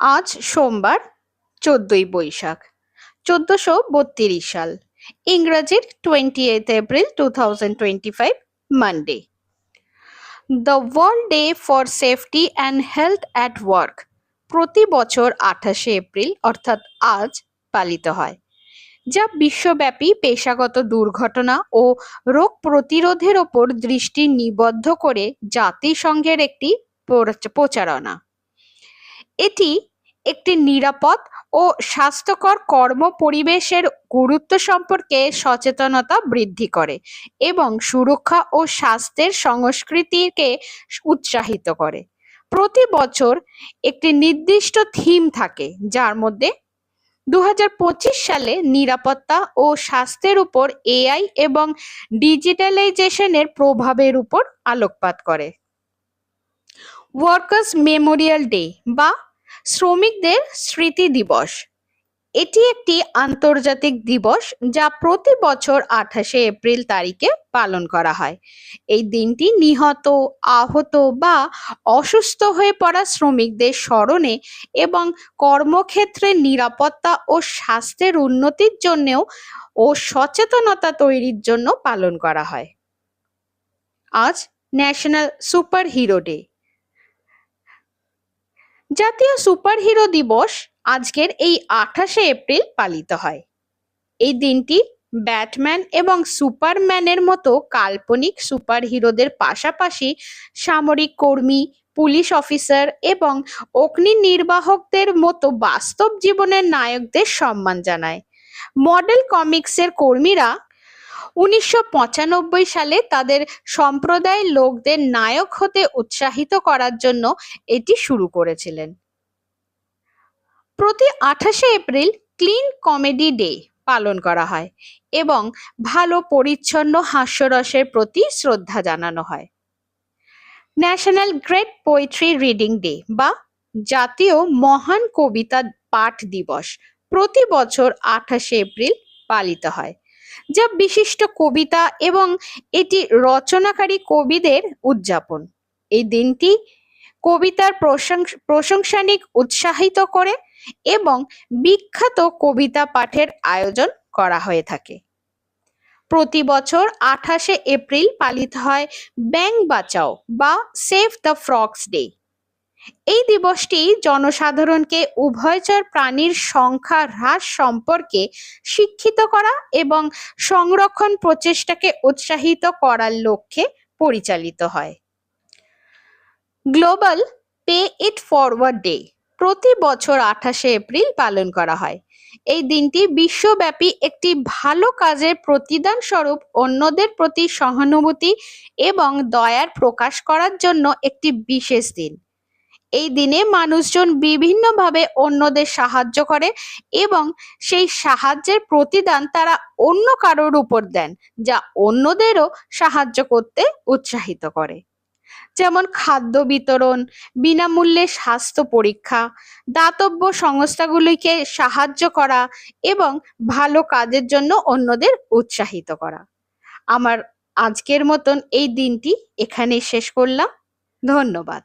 আজ সোমবার 14ই বৈশাখ 1432 সাল, ইংরাজির 28 April 2025 Monday. The world day for safety and health at work প্রতি বছর 28শে এপ্রিল অর্থাৎ আজ পালিত হয়, যা বিশ্বব্যাপী পেশাগত দুর্ঘটনা ও রোগ প্রতিরোধের ওপর দৃষ্টি নিবদ্ধ করে জাতিসংঘের একটি প্রচারণা। এটি একটি নিরাপদ ও স্বাস্থ্যকর কর্ম পরিবেশের গুরুত্ব সম্পর্কে সচেতনতা বৃদ্ধি করে এবং সুরক্ষা ও স্বাস্থ্যের সংস্কৃতিকে উৎসাহিত করে। প্রতি বছর একটি নির্দিষ্ট থিম থাকে, যার মধ্যে 2025 সালে নিরাপত্তা ও স্বাস্থ্যের উপর এআই এবং ডিজিটালাইজেশনের প্রভাবের উপর আলোকপাত করে। ওয়ার্কার্স মেমোরিয়াল ডে বা শ্রমিকদের স্মৃতি দিবস এটি একটি আন্তর্জাতিক দিবস যা প্রতি বছর 28শে এপ্রিল তারিখে পালন করা হয়। এই দিনটি নিহত, আহত বা অসুস্থ হয়ে পড়া শ্রমিকদের স্মরণে এবং কর্মক্ষেত্রে নিরাপত্তা ও স্বাস্থ্যের উন্নতির জন্যও ও সচেতনতা তৈরির জন্য পালন করা হয়। আজ ন্যাশনাল সুপার হিরো ডে। জাতীয় সুপারহিরো দিবস আজকের এই 28শে এপ্রিল পালিত হয়। এই দিনটি ব্যাটম্যান এবং সুপারম্যানের মতো কাল্পনিক সুপারহিরোদের পাশাপাশি সামরিক কর্মী, পুলিশ অফিসার এবং অগ্নি নির্বাহকদের মতো বাস্তব জীবনের নায়কদের সম্মান জানায়। মডেল কমিক্সের কর্মীরা 1995 সালে তাদের সম্প্রদায়ের লোকদের নায়ক হতে উৎসাহিত করার জন্য এটি শুরু করেছিলেন। প্রতি 28শে এপ্রিল ক্লিন কমেডি ডে পালন করা হয় এবং ভালো পরিচ্ছন্ন হাস্যরসের প্রতি শ্রদ্ধা জানানো হয়। National great poetry reading day বা জাতীয় মহান কবিতা পাঠ দিবস প্রতি বছর 28শে এপ্রিল পালিত হয়, যা বিশিষ্ট কবিতা এবং এটি রচনাকারী কবিদের উদযাপন। এই দিনটি কবিতার প্রশংসানিক উৎসাহিত করে এবং বিখ্যাত কবিতা পাঠের আয়োজন করা হয়ে থাকে। প্রতি বছর 28শে এপ্রিল পালিত হয় ব্যাঙ বাঁচাও বা সেভ দ্য ফ্রগস ডে। এই দিবসটি জনসাধারণকে উভয়চর প্রাণীর সংখ্যা হ্রাস সম্পর্কে শিক্ষিত করা এবং সংরক্ষণ প্রচেষ্টাকে উৎসাহিত করার লক্ষ্যে পরিচালিত হয়। গ্লোবাল পে ইট ফরওয়ার্ড ডে প্রতি বছর 28শে এপ্রিল পালন করা হয়। এই দিনটি বিশ্বব্যাপী একটি ভালো কাজের প্রতিদান স্বরূপ অন্যদের প্রতি সহানুভূতি এবং দয়ার প্রকাশ করার জন্য একটি বিশেষ দিন। এই দিনে মানুষজন বিভিন্নভাবে অন্যদের সাহায্য করে এবং সেই সাহায্যের প্রতিদান তারা অন্য কারোর উপর দেন, যা অন্যদেরও সাহায্য করতে উৎসাহিত করে। যেমন খাদ্য বিতরণ, বিনামূল্যে স্বাস্থ্য পরীক্ষা, দাতব্য সংস্থাগুলিকে সাহায্য করা এবং ভালো কাজের জন্য অন্যদের উৎসাহিত করা। আমার আজকের মতন এই দিনটি এখানে শেষ করলাম। ধন্যবাদ।